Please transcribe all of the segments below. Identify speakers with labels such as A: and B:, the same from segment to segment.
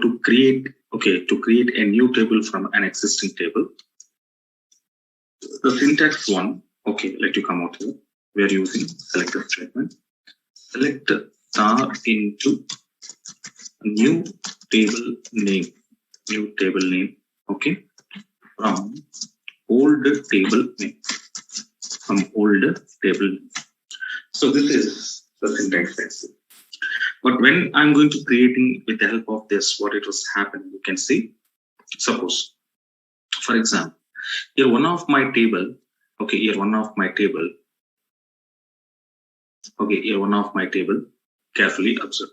A: to create a new table from an existing table. The syntax one, let you come out here. We are using selector statement. Select star into new table name, from old table name, So this is the syntax actually. But when I'm going to creating with the help of this, what it was happening, you can see. Suppose, for example, here one of my table, carefully observe.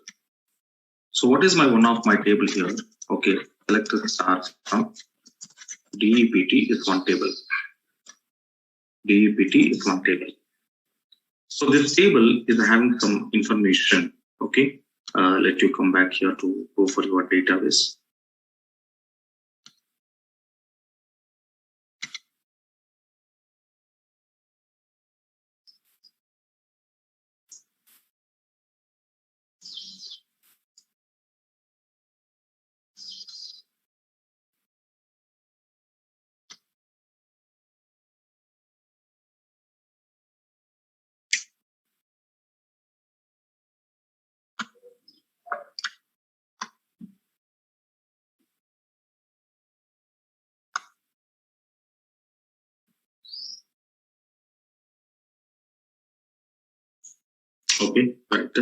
A: So what is my one of my table here? Select the star from DEPT is one table. So this table is having some information. Let you come back here to go for your database. Right.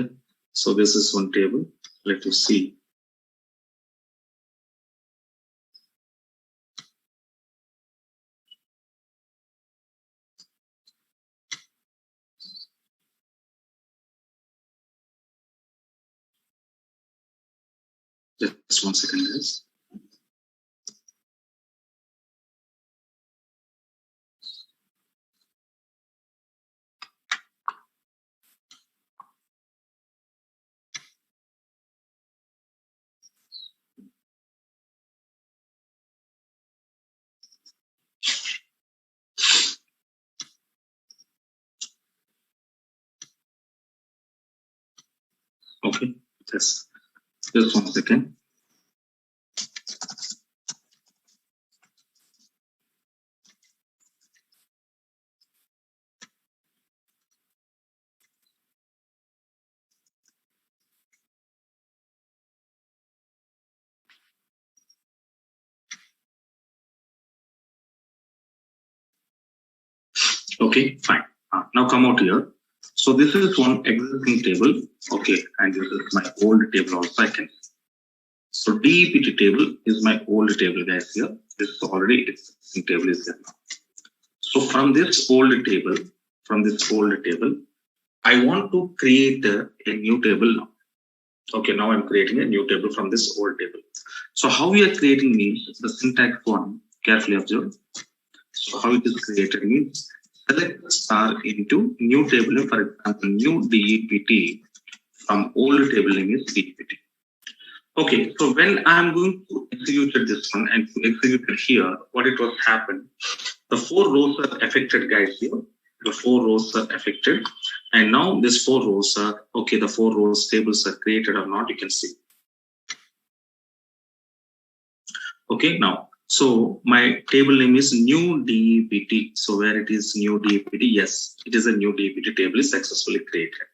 A: So this is one table. Let you see. Just 1 second, guys. Just 1 second. Fine. Now come out here. So this is one existing table. And this is my old table also I can. So DEPT table is my old table, guys. Here, this is already existing table is there now. So from this old table, I want to create a new table now. Now I'm creating a new table from this old table. So how we are creating means the syntax one. Carefully observe. So how it is created means select star into new table. For example, new DEPT from old table name is DEPT. So when I'm going to execute this one and to execute it here, what it was happened, the 4 rows are affected, guys. Here, the 4 rows are affected, and now these 4 rows are the 4 rows tables are created or not. You can see. Now, so my table name is new DEPT. So where it is new DEPT? Yes, it is a new DEPT table is successfully created.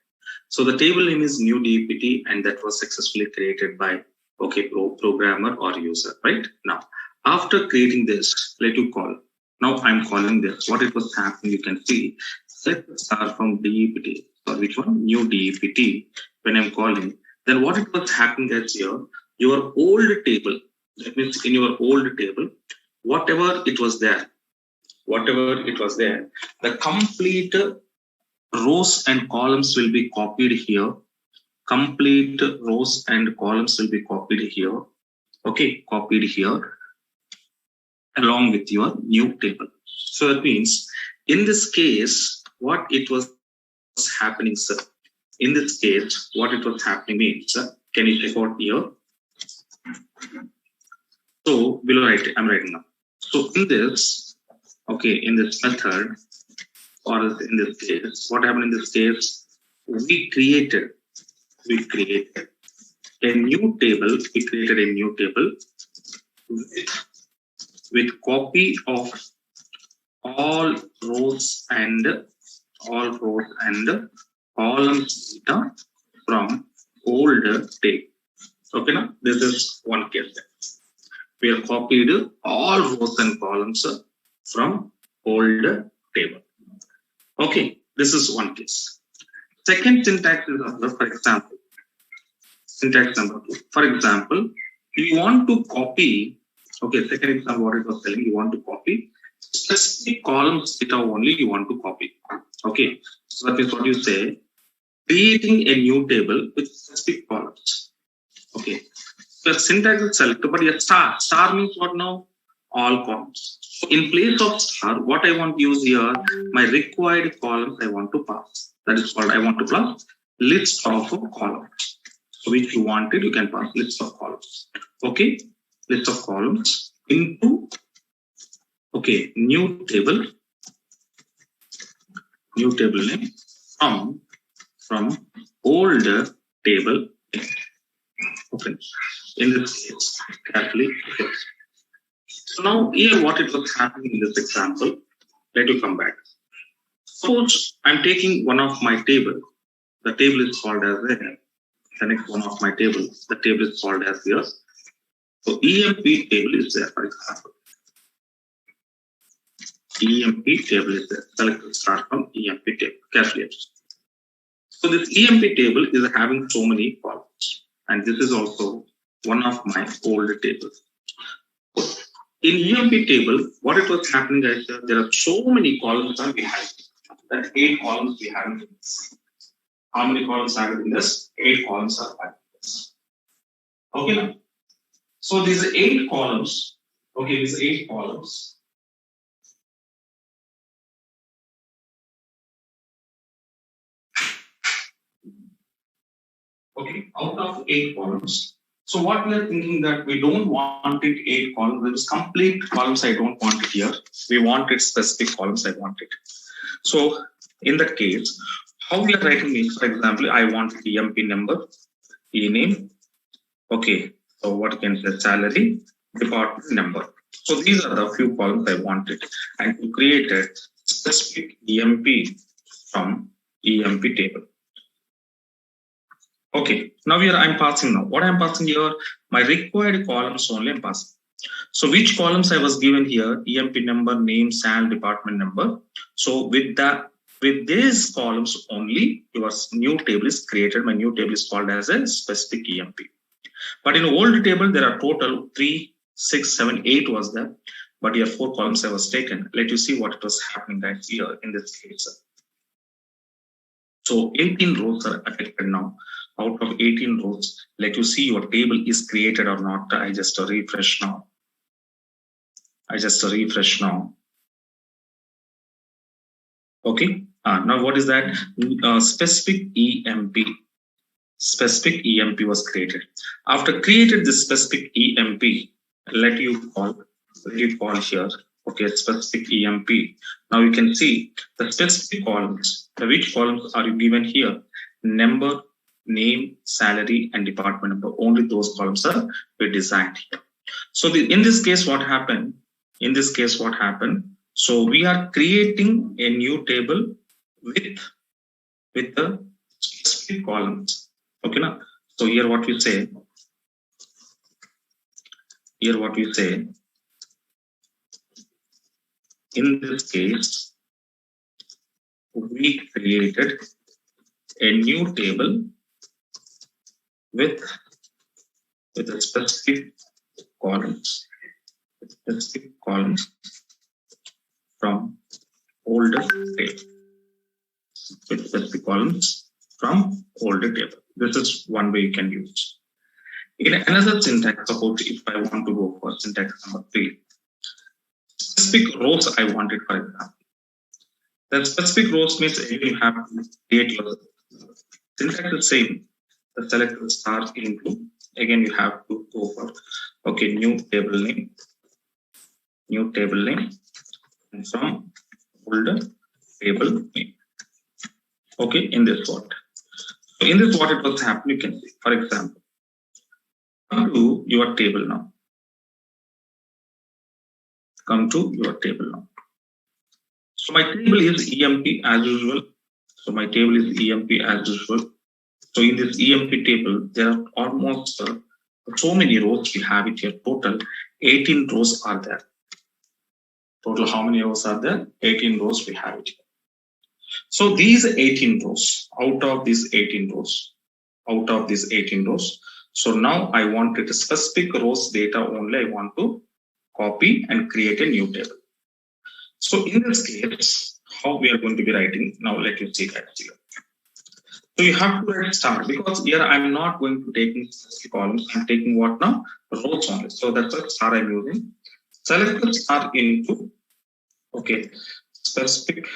A: So the table name is new DEPT, and that was successfully created by programmer or user, right? Now, after creating this, let you call. Now I'm calling this. What it was happening, you can see. Select star from DEPT. So which one? New DEPT. When I'm calling, then what it was happening is here, your old table. That means in your old table, whatever it was there, the complete rows and columns will be copied here. Complete rows and columns will be copied here. Copied here along with your new table. So that means in this case, what it was happening, sir? In this case, what it was happening means, can you check out here? So below I'm writing now. So in this, in this method, or in this case, what happened in this case? We created a new table. We created a new table with copy of all rows and columns data from older table. Okay, now this is one case. We have copied all rows and columns from older table. Okay, this is one case. Second syntax is another. For example, syntax number 2. For example, you want to copy. Okay, second example, what it was telling, you want to copy specific columns data only you want to copy. Okay, so that is what you say, creating a new table with specific columns. Okay, the syntax is selected, but a star. Star means what now? All columns. So in place of star, what I want to use here, my required columns I want to pass. That is called I want to pass list of columns. So which you wanted, you can pass list of columns. Okay, list of columns into new table name from older table. Okay, in this case, carefully. Okay. So now here what it was happening in this example, let you come back. Suppose I'm taking one of my table. The table is called as the next one of my table. The table is called as yours. So EMP table is there, for example. EMP table is there. Select start from EMP table. Carefully. So this EMP table is having so many columns, and this is also one of my older tables. In EMP table, what it was happening is there are so many columns that we have. That 8 columns we have in this. How many columns are in this? 8 columns are in this. Okay now. So these 8 columns. Okay, these 8 columns. Okay, out of 8 columns. So what we are thinking that we don't want it 8 columns. There is complete columns. I don't want it here. We want it specific columns. I want it. So in that case, how we are writing it? For example, I want EMP number, E name. Okay, so what can say salary, department number. So these are the few columns I wanted, and to create a specific EMP from EMP table. Okay, now here I'm passing now. What I'm passing here, my required columns only I'm passing. So which columns I was given here? EMP number, name, sal, department number. So with these columns only, your new table is created. My new table is called as a specific EMP. But in old table, there are total 3, 6, 7, 8 was there. But here 4 columns I was taken. Let you see what was happening right here in this case. So 18 rows are affected now. Out of 18 rows, let you see your table is created or not. I just refresh now. Okay. Now what is that? Specific EMP. Specific EMP was created. After created this specific EMP, let you call here. Okay, specific EMP. Now you can see the specific columns. Which columns are you given here? Number, name, salary, and department number. Only those columns are designed here. So in this case, what happened? So we are creating a new table with the specific columns. Okay, now. So here what we say. In this case, we created a new table with the specific columns from older table. With specific columns from older table. This is one way you can use. In another syntax, suppose if I want to go for syntax number 3, specific rows I wanted, for example. The specific rows means you have to create your syntax is same. The select star into, again you have to go for new table name and from older table name. Okay, in this what? So in this what it was happening, you can see, for example, Come to your table now. Come to your table now. So my table is EMP as usual. So my table is EMP as usual. So in this EMP table, there are almost so many rows we have it here. Total 18 rows are there. Total how many rows are there? 18 rows we have it here. So these 18 rows, out of these 18 rows, so now I wanted a specific rows data only. I want to copy and create a new table. So in this case, how we are going to be writing? Now let you see that here. So you have to write star, because here I'm not going to take specific columns. I'm taking what now? Rows only. So that's a star I'm using. Select the star into, okay, specific.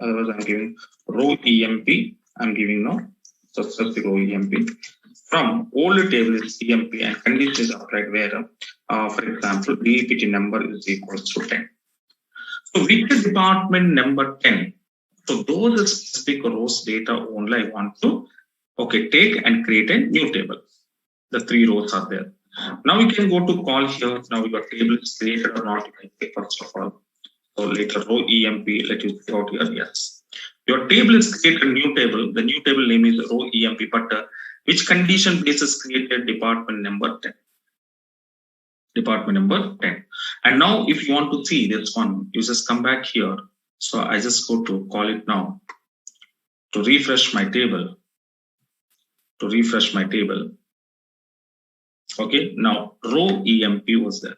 A: Otherwise, I'm giving row EMP. I'm giving now specific row EMP. From old table is EMP and condition is applied where, for example, DEPT number is equals to 10. So which department number 10? So those specific rows data only I want to, okay, take and create a new table. The 3 rows are there. Now we can go to call here. Now your table is created or not. You can say first of all. So later row EMP, let you see out here. Yes. Your table is created a new table. The new table name is row EMP, but which condition basis created department number 10? Department number 10. And now if you want to see this one, you just come back here. So I just go to call it now to refresh my table. Okay, now row EMP was there.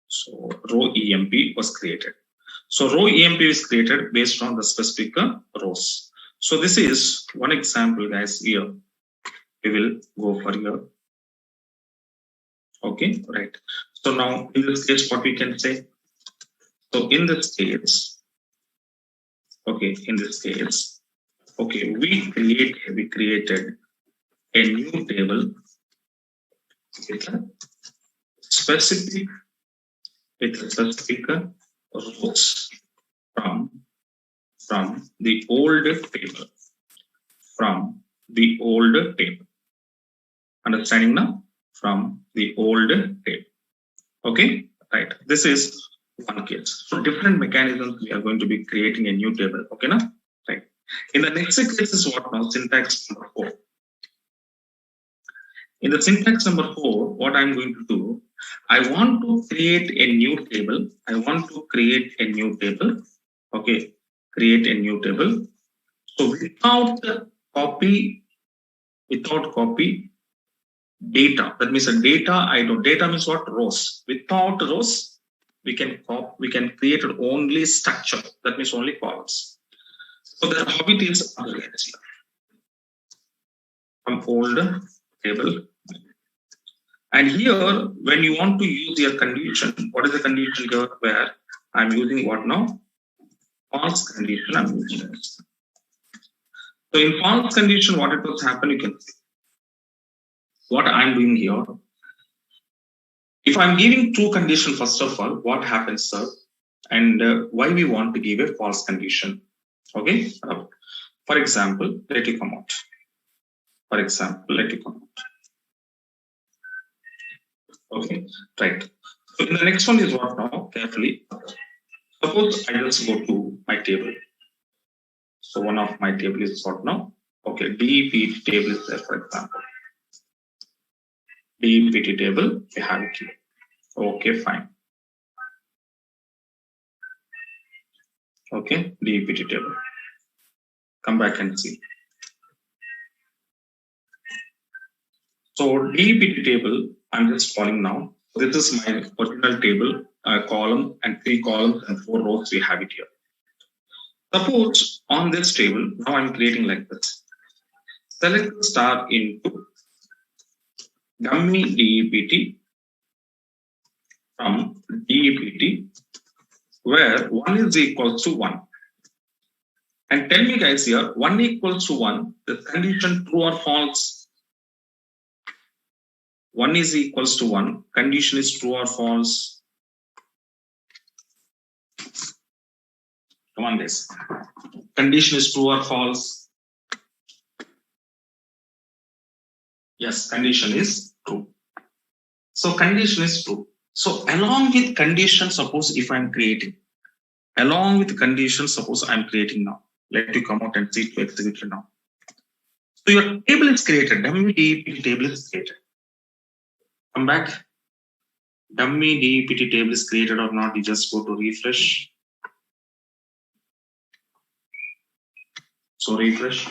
A: So row EMP was created. So row EMP is created based on the specific rows. So this is one example, guys. Here we will go for here. Okay, right. So now in this case, what we can say? So in this case, okay, we created a new table with a specific rows from the old table. Understanding now? From the old table. Okay, right. This is one case. So different mechanisms we are going to be creating a new table. Okay, now? Right. In the next case is what now? Syntax number 4. In the syntax number 4, what I'm going to do, I want to create a new table. Okay, create a new table. So without copy data. That means data means what? Rows. Without rows, we can create only structure. That means only columns. So the how it is from old table. And here, when you want to use your condition, what is the condition here? Where I'm using what now? False condition I'm using. So in false condition, what it was happen, you can see. What I'm doing here. If I'm giving true condition, first of all, what happens, sir? And why we want to give a false condition? Okay. For example, let it come out. Okay, right. So in the next one is what now? Carefully. Suppose I just go to my table. So one of my table is what now? Okay, DEPT table is there, for example. DEPT table, we have it here. Okay, fine. Okay, DEPT table. Come back and see. So DEPT table, I'm just calling now. This is my original table, column and 3 columns and 4 rows. We have it here. Suppose on this table, now I'm creating like this. Select the star into dummy DEPT from DEPT where 1 is equals to 1. And tell me guys here, 1 equals to 1, the condition true or false? 1 is equals to 1, condition is true or false? Come on guys. Condition is true or false? Yes, condition is true. So condition is true. So along with condition, suppose if I'm creating, along with condition, suppose I'm creating now. Let you come out and see to execute it now. So your table is created, dummy DEPT table is created. Come back. Dummy DEPT table is created or not, you just go to refresh. So refresh.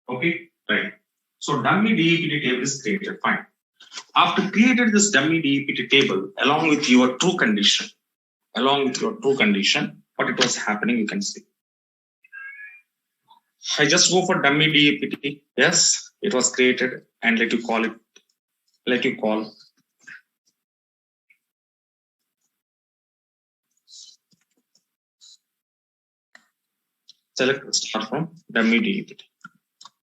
A: Okay, right. So dummy DEPT table is created, fine. After created this dummy DEPT table, along with your true condition, what it was happening, you can see. I just go for dummy DEPT. Yes, it was created, and let you call. Select start from dummy DEPT.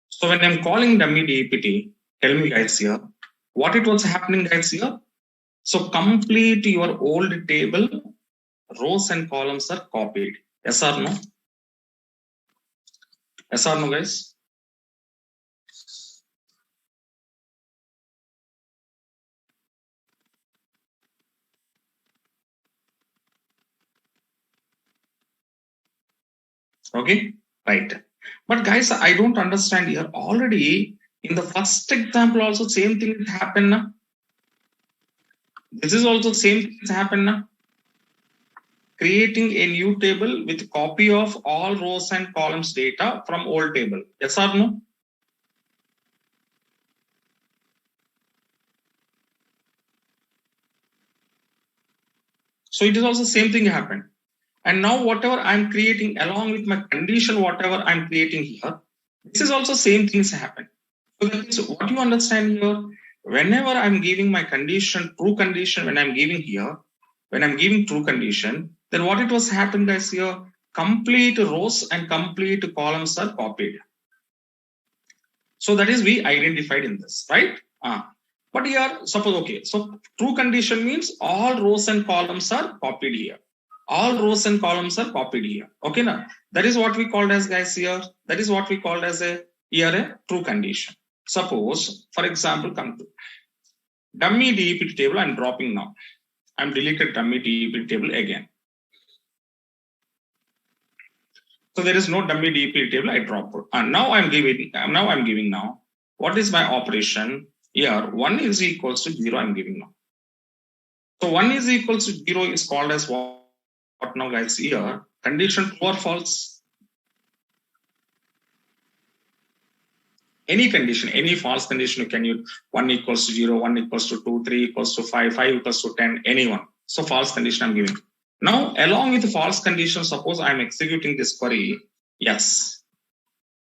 A: So when I'm calling dummy DEPT, tell me guys here, what it was happening guys here? So complete your old table, rows and columns are copied. Yes or no? Yes or no guys? Okay, right. But guys, I don't understand here. Already in the first example also same thing happened now. This is also same things happen now. Creating a new table with copy of all rows and columns data from old table. Yes or no? So it is also same thing happened. And now whatever I'm creating along with my condition, whatever I'm creating here, this is also same things happen. So that is what you understand here. Whenever I'm giving my condition, true condition, when I'm giving here, when I'm giving true condition, then what it was happened guys here, complete rows and complete columns are copied. So that is we identified in this, right? But here, suppose, okay, so true condition means all rows and columns are copied here. All rows and columns are copied here. Okay, now that is what we called as guys here. That is what we called as a true condition. Suppose, for example, come to dummy DEPT table. I'm dropping now. I'm deleted dummy DEPT table again. So there is no dummy DEPT table. I drop it. And now I'm giving. Now. What is my operation? Here 1 is equals to 0. I'm giving now. So 1 is equals to 0 is called as what now guys here? Condition true or false? Any condition, any false condition you can use. 1 equals to 0, 1 equals to 2, 3 equals to 5, 5 equals to 10, anyone. So false condition I'm giving. Now along with the false condition, suppose I'm executing this query. Yes.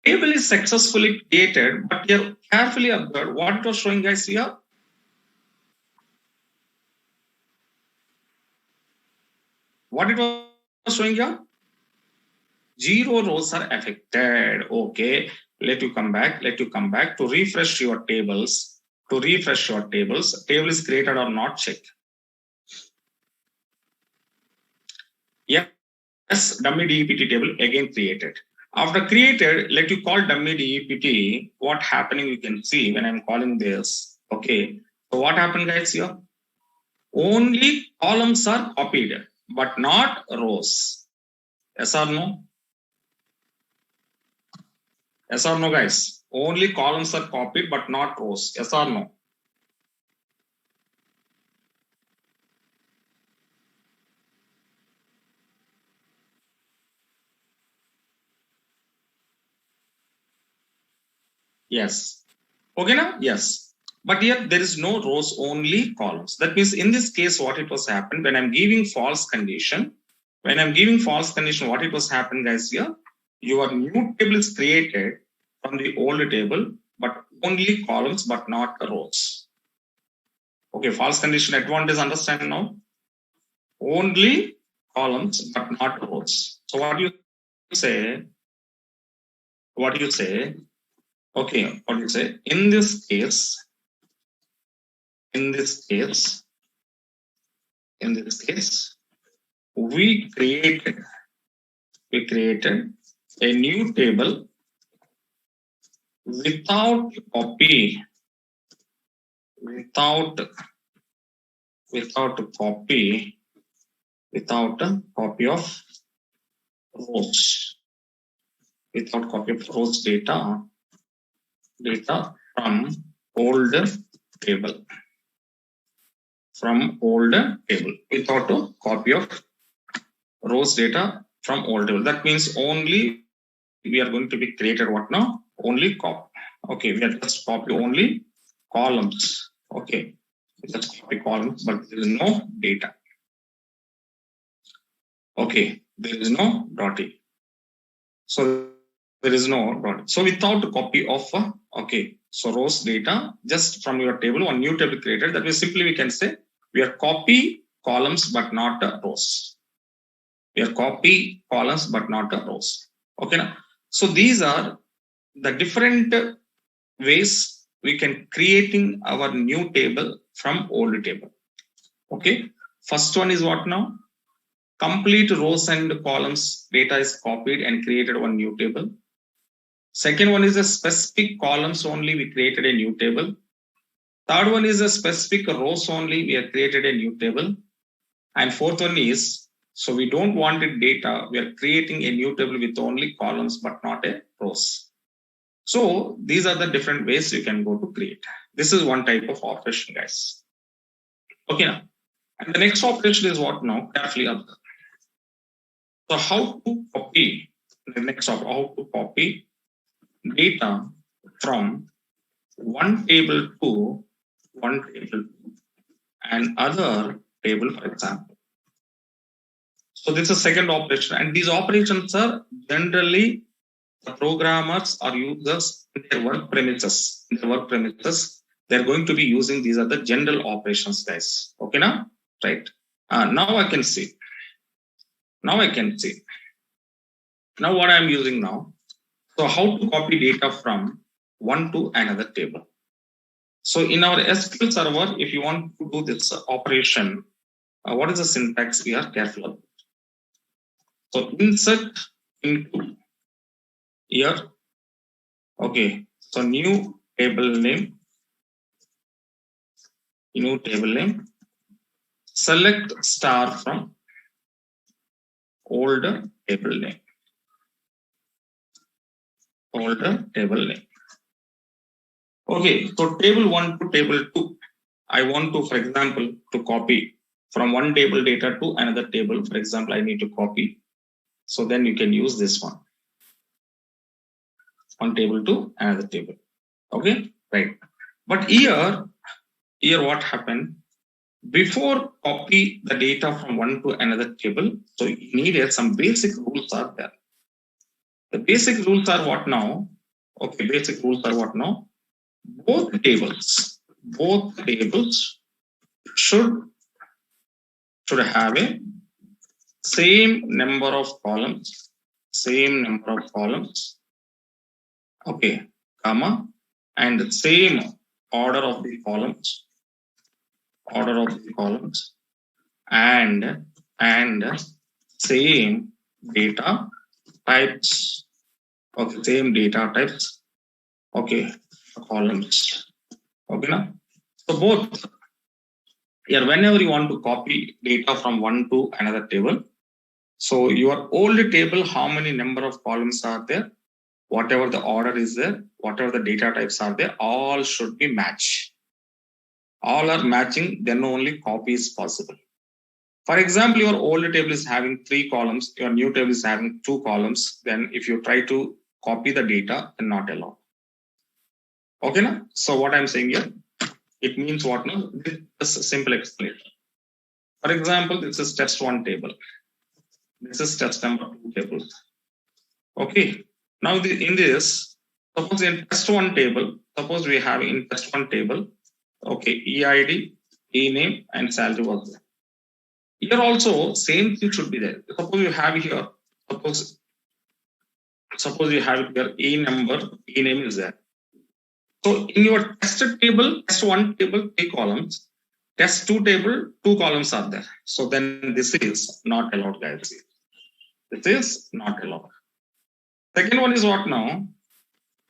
A: Table is successfully created, but here carefully observe what it was showing guys here. What it was showing here? 0 rows are affected. Okay, let you come back to refresh your tables. Table is created or not, check. Yes, dummy DEPT table again created. After created, let you call dummy DEPT. What happening you can see when I'm calling this. Okay, so what happened guys here? Only columns are copied, but not rows. Yes or no? Yes or no guys? Only columns are copied, but not rows. Yes or no? Yes. Okay now? Yes. But here there is no rows, only columns. That means in this case, what it was happened when I'm giving false condition, what it was happened guys here, your new table is created from the old table, but only columns, but not rows. Okay, false condition advantage, understand now? Only columns, but not rows. So what do you say? Okay, what do you say? In this case, in this case, we created a new table without copy, without a copy of rows, without copy of rows data from old table, without a copy of rows data from old table. That means only we are going to be created what now? Only copy. Okay, we are just copy only columns. Okay, just copy columns, but there is no data. Okay, there is no dotty. So there is no dot. So without a copy of okay, so rows data just from your table, one new table created. That means simply we can say we are copy columns but not rows. We are copy columns but not rows. Okay, now? So these are the different ways we can creating our new table from old table. Okay, first one is what now? Complete rows and columns data is copied and created one new table. Second one is a specific columns only, we created a new table. Third one is a specific rows only, we have created a new table. And fourth one is, so we don't want it data, we are creating a new table with only columns but not a rows. So these are the different ways you can go to create. This is one type of operation, guys. Okay, now. And the next operation is what now? Carefully observe. So how to copy, the next of how to copy data from one table to and other table, for example. So this is second operation, and these operations are generally the programmers or users in their work premises. They're going to be using these are the general operations, guys. Okay, now, right? Now I can see. Now what I'm using now. So how to copy data from one to another table. So in our SQL server, if you want to do this operation, what is the syntax we are careful about? So insert into here. Okay. So new table name. Select star from older table name. Okay, so table 1 to table 2. I want to, for example, to copy from one table data to another table. For example, I need to copy. So then you can use this one. One table to another table. Okay, right. But here what happened? Before copy the data from one to another table, so you needed some basic rules are there. The basic rules are what now? Okay, basic rules are what now? Both tables should have a same number of columns. Okay, comma, and same order of the columns. And same data types. Okay, same data types. Okay, columns. Okay, now. So both here, whenever you want to copy data from one to another table, so your old table, how many number of columns are there? Whatever the order is there, whatever the data types are there, all should be matched. All are matching, then only copy is possible. For example, your old table is having 3 columns, your new table is having 2 columns, then if you try to copy the data, then not allowed. Okay, now? So what I'm saying here, it means what now? This is a simple explanation. For example, this is test 1 table. This is test number 2 table. Okay. Now in this, suppose in test 1 table, suppose we have in test 1 table, okay, EID, e-name, and salary was there. Here also same thing should be there. Suppose you have here, suppose you have here e number, e-name is there. So in your test table, test 1 table, 3 columns, test 2 table, 2 columns are there. So then this is not allowed, guys. This is not allowed. Second one is what now?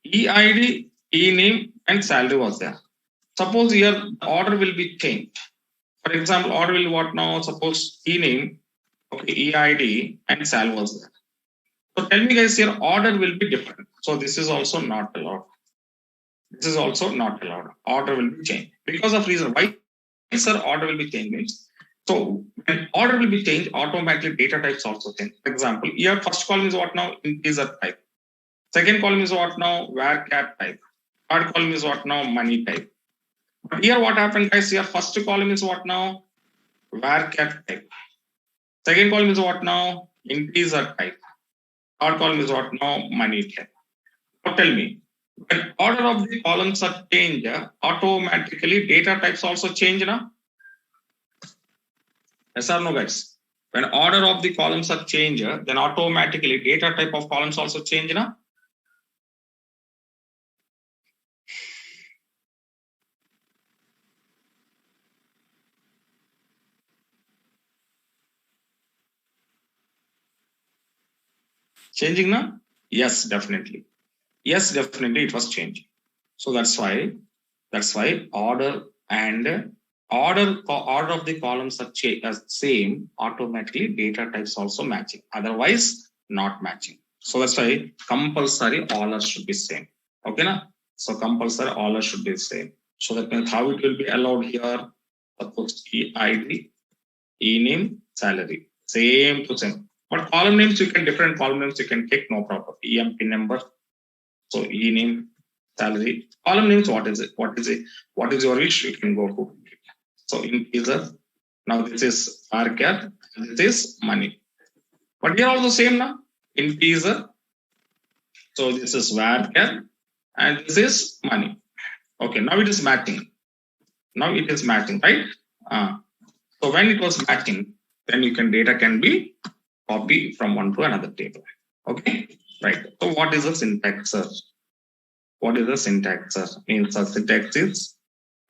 A: EID, e-name, and salary was there. Suppose here the order will be changed. For example, order will what now? Suppose e-name, okay, EID, and salary was there. So tell me, guys, here order will be different. So this is also not allowed. This is also not allowed. Order will be changed because of reason. Why, sir? Order will be changed means. So when order will be changed, automatically data types also change. For example, here first column is what now? Integer type. Second column is what now? Varchar type. Third column is what now? Money type. But here what happened, guys? Here first column is what now? Varchar type. Second column is what now? Integer type. Third column is what now? Money type. Now tell me, when order of the columns are changed, automatically data types also change now? Yes or no, guys? When order of the columns are changed, then automatically data type of columns also change now? Changing now? Yes, definitely. Yes, definitely it was changing. So that's why order and order of the columns are same, automatically data types also matching. Otherwise, not matching. So that's why compulsory order should be same. Okay, na? So compulsory order should be same. So that means how it will be allowed here. Suppose EID, e-name, salary, same to same. But column names you can different column names you can take, no problem. EMP number. So e-name, salary. Column names, what is it? What is it? What is your wish? You can go to. So integer. Now this is varchar. This is money. But here also same now. Integer. So this is varchar, and this is money. Okay. Now it is matching. Now it is matching, right? So when it was matching, then data can be copied from one to another table. Okay. Right. So what is the syntax, sir? What is the syntax, sir? Means the syntax is,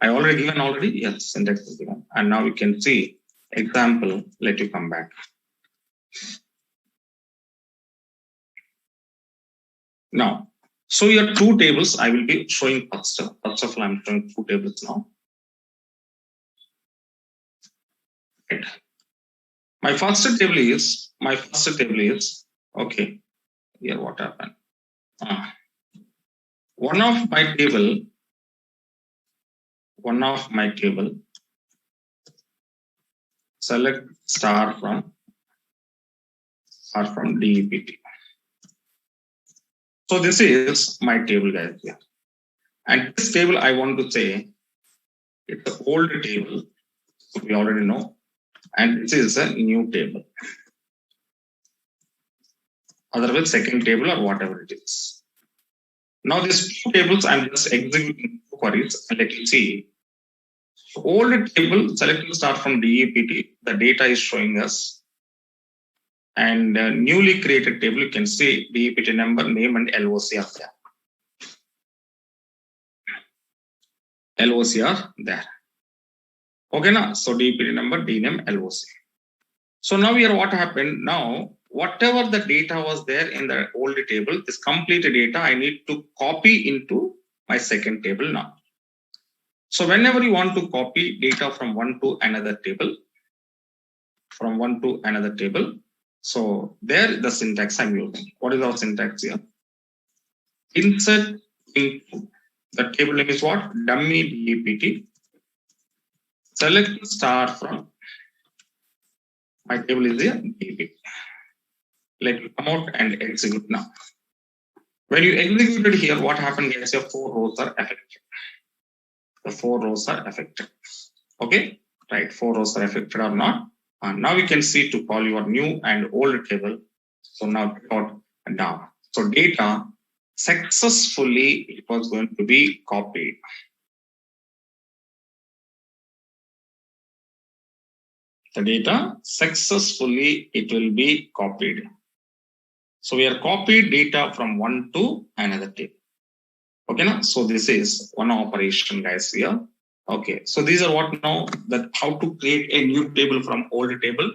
A: I already given already. Yes, syntax is given. And now we can see example. Let you come back. Now, so your 2 tables I will be showing first. First of all, I'm showing 2 tables now. Right. My first table is okay. Here what happened? One of my table, select star from DEPT. So this is my table, guys. Yeah. And this table I want to say it's an old table. So we already know. And this is a new table. Otherwise, second table or whatever it is. Now these 2 tables I'm just executing 2 queries and let you see. Old table, select start from DEPT, the data is showing us. And newly created table, you can see DEPT number, name, and LOC are there. LOC are there. Okay, now so DEPT number, DNAME, LOC. So now here what happened? Now whatever the data was there in the old table, this complete data I need to copy into my second table now. So whenever you want to copy data from one to another table, so there the syntax I'm using. What is our syntax here? Insert into the table name is what? Dummy DEPT. Select star from my table is here DEPT. Let it come out and execute now. When you executed here, what happened is your 4 rows are affected. The 4 rows are affected. Okay, right? 4 rows are affected or not. Now we can see to call your new and old table. So now dot down. So data successfully it was going to be copied. The data successfully it will be copied. So we are copied data from one to another table. Okay, now so this is one operation, guys. Here, Okay, so these are what now that how to create a new table from old table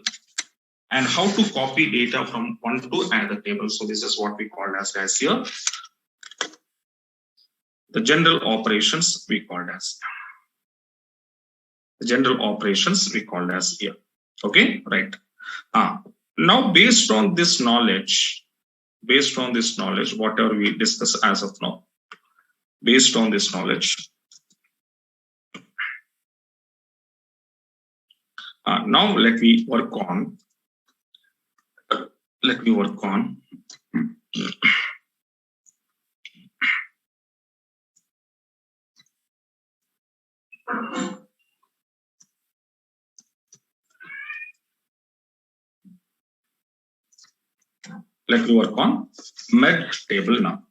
A: and how to copy data from one to another table. So this is what we call as guys here. The general operations we called as. The general operations we called as here. Okay, right. Now based on this knowledge, whatever we discuss as of now, based on this knowledge, now let me work on. Let me work on merge table now.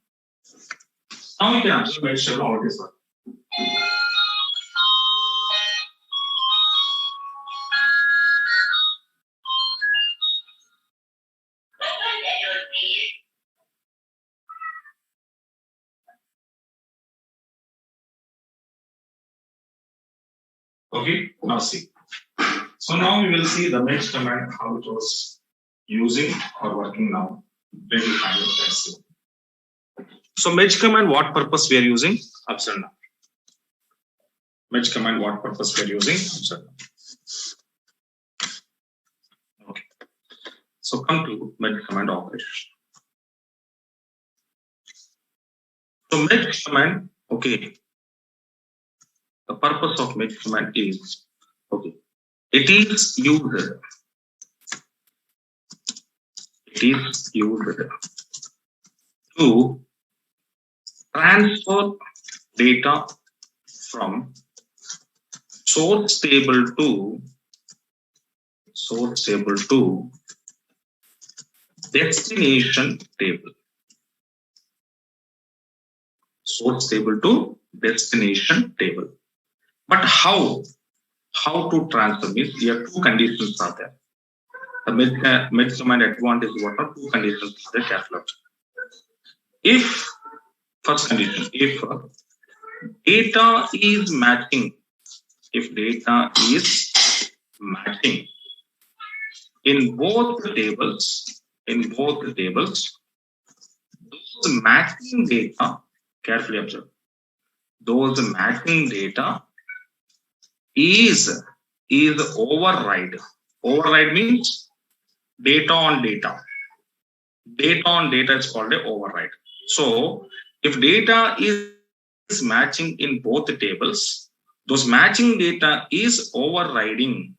A: Now we can actually merge table how it is working. Okay, now see. So now we will see the merge command, how it was using or working now. Very kind of test. So merge command, what purpose we are using? Observe now. Merge command, what purpose we are using? Observe now. Okay. So come to merge command operation. So merge command, okay. The purpose of merge command is, okay, it is used to transfer data from source table to destination table. Source table to destination table. But how to transfer means here two conditions are there. The merge command advantage is what are two conditions are there careful. If first condition, if data is matching, in both tables, those matching data, carefully observe, those matching data is override. Override means data on data. Data on data is called a override. So if data is matching in both tables, those matching data is overriding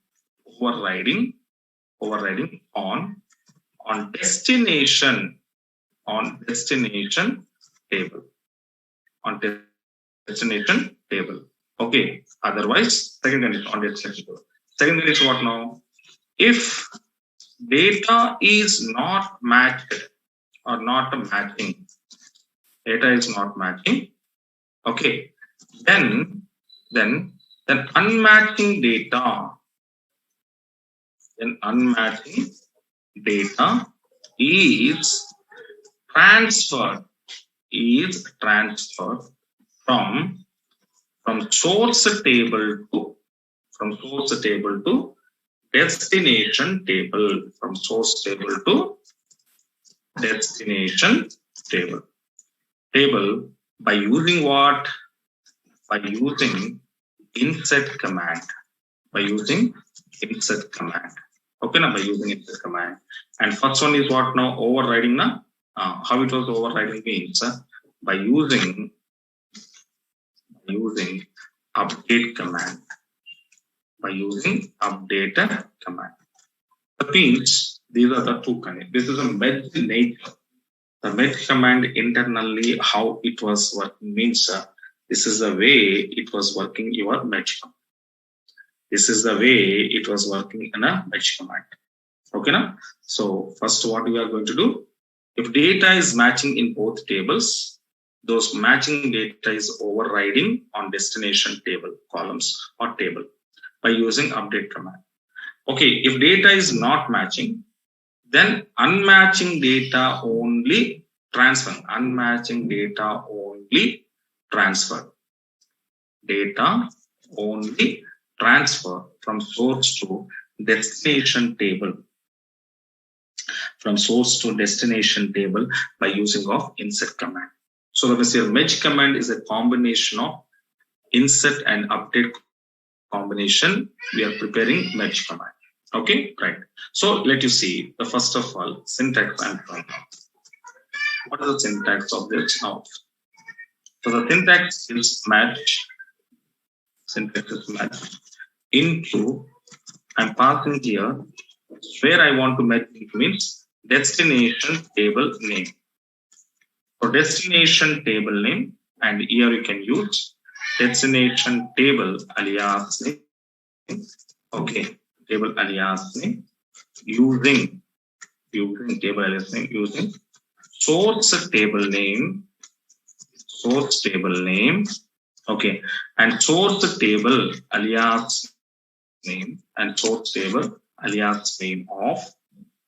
A: on destination table. Okay. Otherwise, second condition on destination table. Second condition what now? If data is not matched or not matching, data is not matching, okay, then unmatching data is transferred from source table to destination table, from source table to destination table by using what? By using insert command. Okay, now by using insert command. And first one is what now? Overriding now. How it was overriding means by using update command. That means these are the two kinds. This is a merge nature. The merge command internally, how it was working means this is the way it was working your merge command. This is the way it was working in a merge command. Okay, now? So first what we are going to do, if data is matching in both tables, those matching data is overriding on destination table, columns or table by using update command. Okay, if data is not matching, then unmatching data only transfer. Data only transfer from source to destination table, from source to destination table by using of insert command. So let me say merge command is a combination of insert and update combination. We are preparing merge command. Okay, right. So let you see the first of all syntax and what is the syntax of this now? So the syntax is match. Syntax is match into. I'm passing here where I want to match it means destination table name. So destination table name, and here you can use destination table alias name. Okay, table alias name using table alias name using source table name. Okay, and source table alias name and source table alias name of.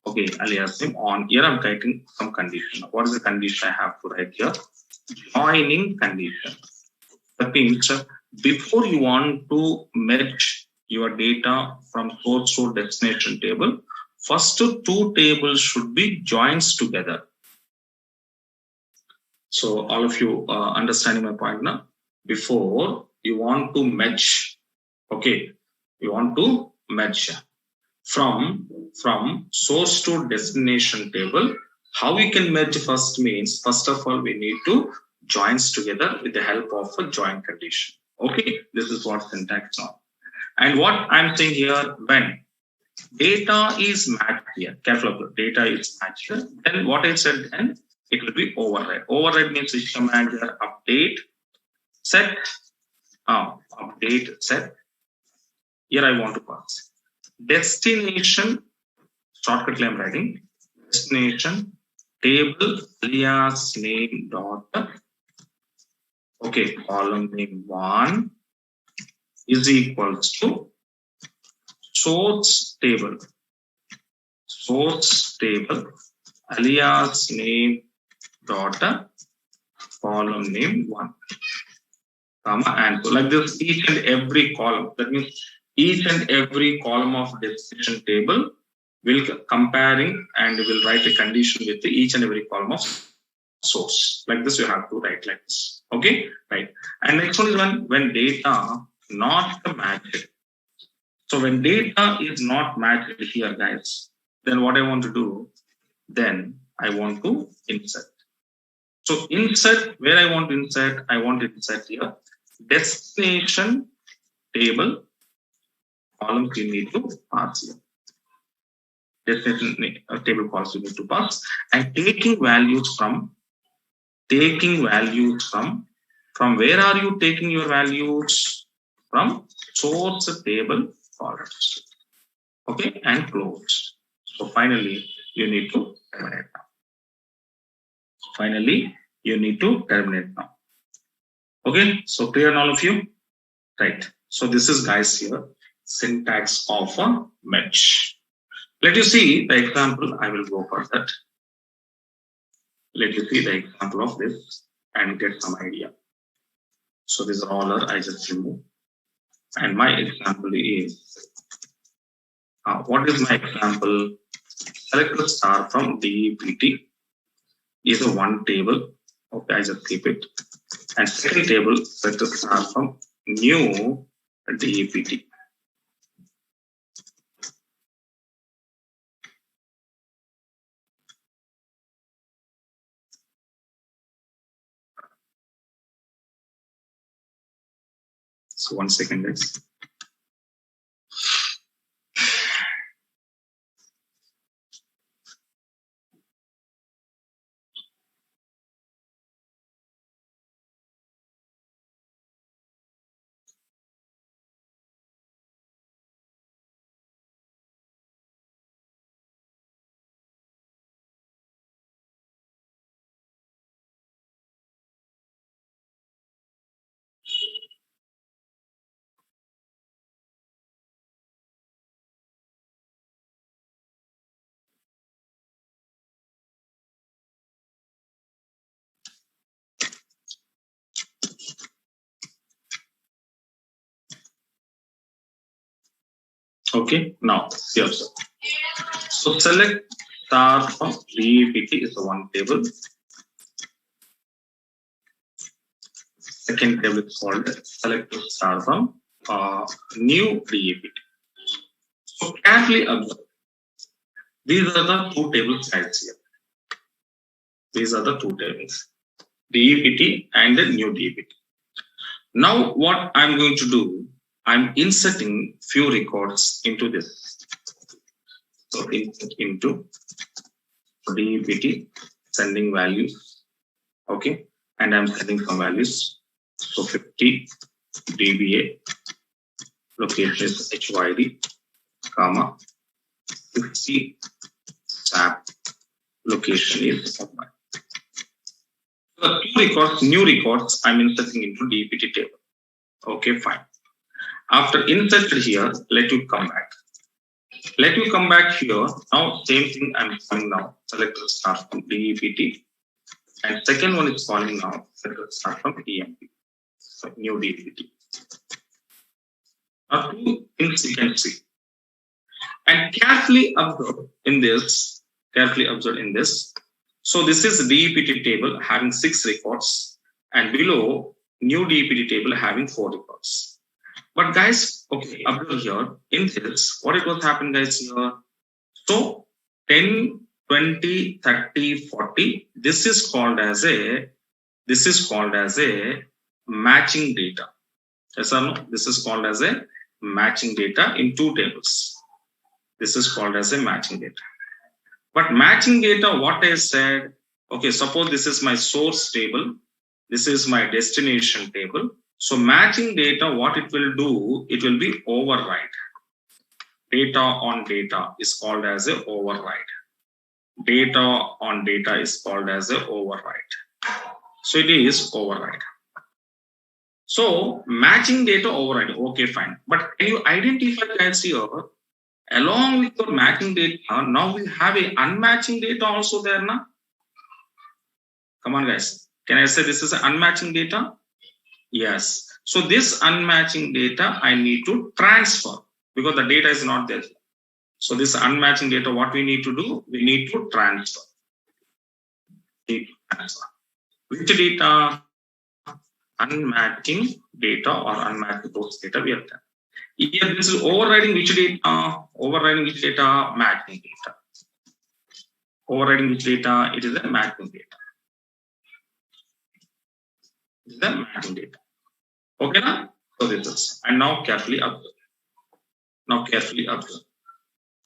A: Okay, alias name on. Here I'm writing some condition. What is the condition I have to write here? Joining condition. That means before you want to merge your data from source to destination table, first two tables should be joins together. So all of you understanding my point now? Before you want to merge, okay, you want to merge from source to destination table. How we can merge first means, first of all, we need to joins together with the help of a join condition. Okay, this is what syntax are. And what I'm saying here, when data is matched here, careful, data is matched here, then what I said then, it will be override. Override means which command here, update set. Here I want to pass destination, shortcut I'm writing, destination table alias name dot, okay, column name 1 is equals to source table alias name dot column name 1, comma, and so like this each and every column. That means each and every column of destination table will comparing and will write a condition with each and every column of source. Like this you have to write like this. Okay, right. And next one is when data not matched. So when data is not matched here, guys, then what I want to do, then I want to insert. So insert, where I want to insert, I want to insert here destination table column you need to pass here. Destination table columns you need to pass, and taking values from where are you taking your values? From source table columns. Okay, and close. So finally you need to terminate now. Okay, so clear all of you? Right. So this is, guys, here syntax of a merge. Let you see the example. I will go for that. Let you see the example of this and get some idea. So this roller I just remove, and my example is what is my example? Select the star from DEPT is a one table. Okay, I just keep it. And second table, select the star from new DEPT. So 1 second, guys. Okay, now here. So select star from DEPT is the one table. Second table is called select star from new DEPT. So carefully observe. These are the two tables guys here. These are the two tables, DEPT and the new DEPT. Now what I'm going to do, I'm inserting few records into this. So insert into DEPT, sending values. Okay, and I'm sending some values. So 50 dBA, location is HYD, comma 60 SAP, location is MY. So the two records, new records, I'm inserting into DEPT table. Okay, fine. After inserted here, let you come back. Let me come back here. Now, same thing I'm calling now. Select start from DEPT. And second one is calling now. Select start from EMP. So new DEPT. Now, two things you can see. And carefully observe in this. So this is DEPT table having 6 records. And below, new DEPT table having 4 records. But guys, okay, observe here in this, what it was happening guys here. So 10, 20, 30, 40, this is called as a matching data. Yes or no? This is called as a matching data in 2 tables. This is called as a matching data. But matching data, what I said, okay, suppose this is my source table. This is my destination table. So matching data, what it will do, it will be override. Data on data is called as a override. Data on data is called as a override. So it is override. So matching data override, okay, fine. But can you identify guys here, along with your matching data, now we have a unmatching data also there now? Come on guys. Can I say this is an unmatching data? Yes. So this unmatching data I need to transfer because the data is not there. So this unmatching data, what we need to do? We need to transfer. Which data? Unmatching data or unmatching source data we have done. Here this is overriding which data? Overriding which data? Matching data. Overriding which data? It is a matching data. The matching data. Okay now? So this is. And now carefully observe.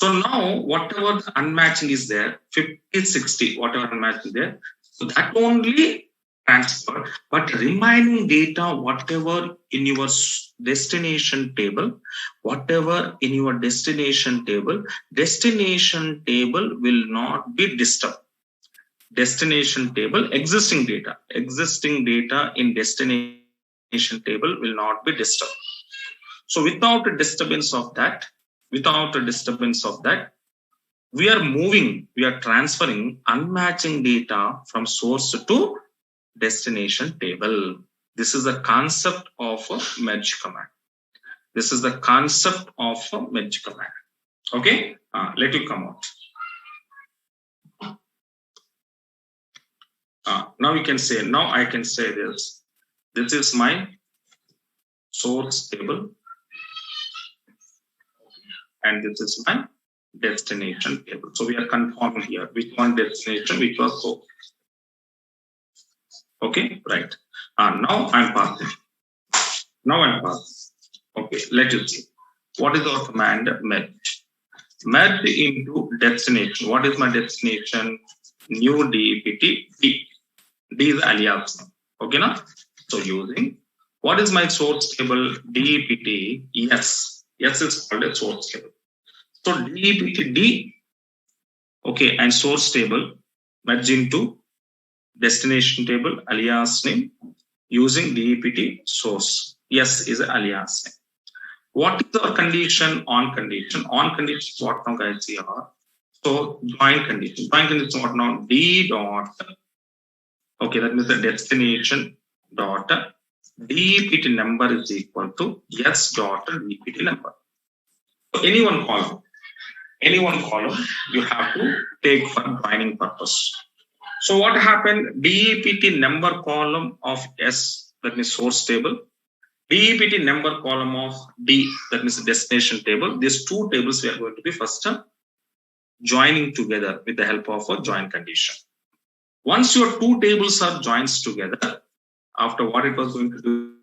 A: So now whatever the unmatching is there, 50, 60, whatever unmatching there, so that only transfer, but remaining data, whatever in your destination table will not be disturbed. Destination table, existing data in destination table will not be disturbed. So without a disturbance of that, we are transferring unmatching data from source to destination table. This is the concept of a merge command. Okay, let it come out. Now we can say, now I can say this. This is my source table. And this is my destination table. So we are confirming here which one destination, which was source. Okay, right. Now I'm passing. Okay, let us see. What is our command? Merge. Merge into destination. What is my destination? New DEPT D. D is alias. Okay, now? So using what is my source table? DEPT. Yes. Yes is called a source table. So DEPT D. Okay, and source table merge into destination table alias name using DEPT source. Yes is alias name. What is our condition? On condition. On condition what now guys here? So join condition. Join condition what now? D dot. Okay, that means the destination dot DEPT number is equal to yes dot DEPT number. Any one column you have to take for joining purpose. So what happened? DEPT number column of S, that means source table, DEPT number column of D, that means destination table. These two tables we are going to be first joining together with the help of a join condition. Once your two tables are joins together, after what it was going to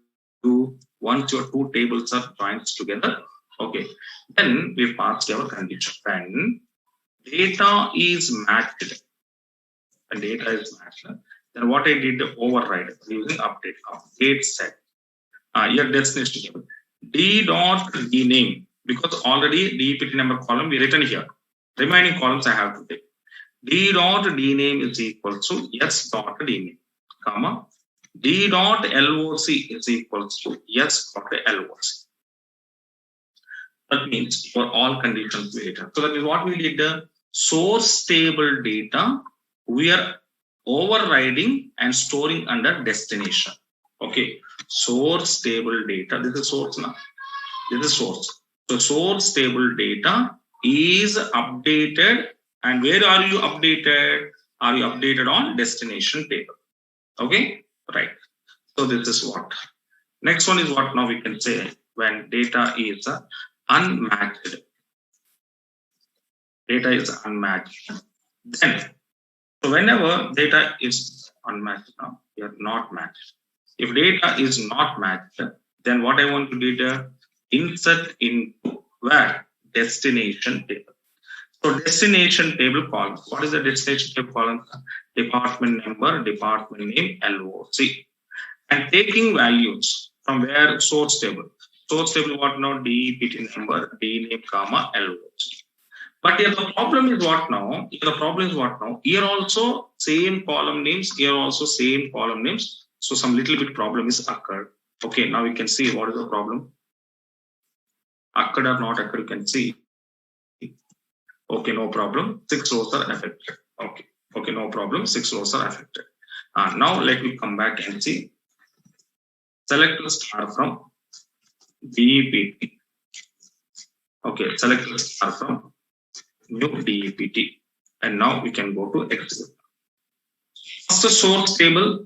A: do, once your two tables are joins together, okay, then we passed our condition. When data is matched, then what I did, override using update set. Your destination table D dot rename, because already DEPT number column we written here. Remaining columns I have to take. D dot rename is equal to S dot rename, comma D dot LOC is equal to S dot LOC. That means for all conditions data. So that is what we did. The source table data we are overriding and storing under destination. Okay, source table data. This is source now. This is source. So source table data is updated. And where are you updated? Are you updated on destination table? Okay, right. So this is what. Next one is what now we can say when data is unmatched. Data is unmatched. Then, so whenever data is unmatched now, we are not matched. If data is not matched, then what I want to do, insert into where? Destination table. So destination table column. What is the destination table column? Department number, department name, LOC. And taking values from where? Source table. Source table what now? DEPT number, D name, comma, LOC. But here the problem is what now? Here also same column names, here also same column names. So some little bit problem is occurred. Okay, now we can see what is the problem. Occurred or not occurred, you can see. Okay, no problem. 6 rows are affected. Okay, no problem. 6 rows are affected. Now let me come back and see. Select the star from DEPT. Okay, select the star from new DEPT. And now we can go to execute. First the source table.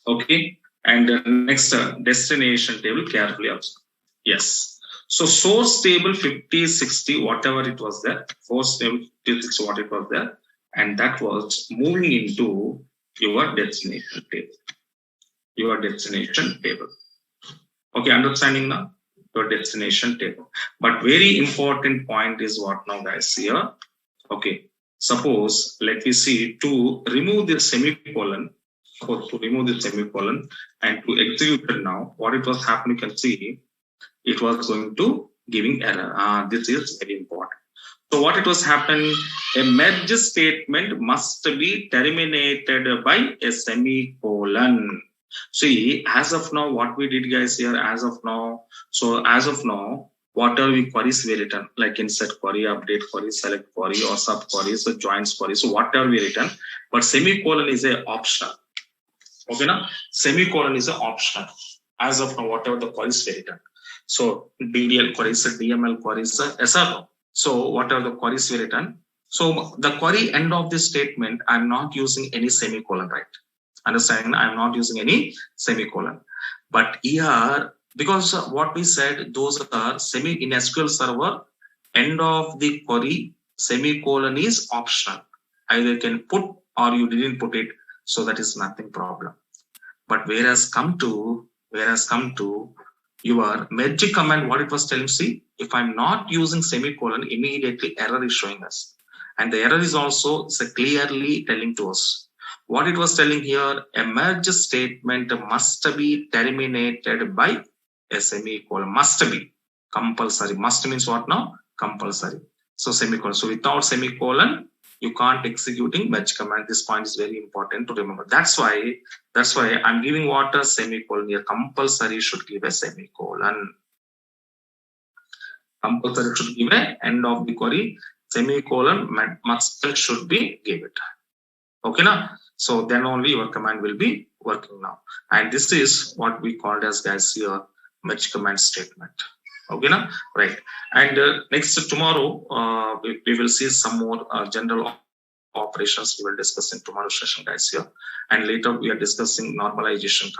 A: Okay, and the next destination table, carefully observe. Yes. So source table 50, 60, whatever it was there, source table 56, what it was there, and that was moving into your destination table. Okay, understanding now? Your destination table. But very important point is what now, guys, here. Okay, suppose, let me see, to remove the semicolon, and to execute it now, what it was happening, you can see, it was going to giving error. This is very important. So what it was happening, a merge statement must be terminated by a semicolon. See, as of now, what we did, guys, here, as of now, whatever queries we written, like insert query, update query, select query, or sub query, so joins query, so whatever we written, but semicolon is a optional. Okay, now semicolon is an optional. As of now, whatever the queries we written. So DDL queries, DML queries, SRO. So whatever the queries we written. So the query end of this statement, I'm not using any semicolon, right? Understanding? I'm not using any semicolon. But here, because what we said, those are in SQL Server, end of the query, semicolon is optional. Either you can put or you didn't put it. So that is nothing problem. But whereas come to your merge command, what it was telling, see, if I'm not using semicolon, immediately error is showing us. And the error is also clearly telling to us. What it was telling here, a merge statement must be terminated by a semicolon. Must be. Compulsory. Must means what now? Compulsory. So semicolon. So without semicolon, you can't executing merge command. This point is very important to remember. That's why I'm giving what a semicolon here. Compulsory should give a semicolon. Compulsory should give a end of the query. Semicolon must should be given. Okay now. So then only your command will be working now. And this is what we called as, guys, here merge command statement. Okay, na? Right. And next tomorrow, we will see some more general operations we will discuss in tomorrow's session, guys, here. And later we are discussing normalization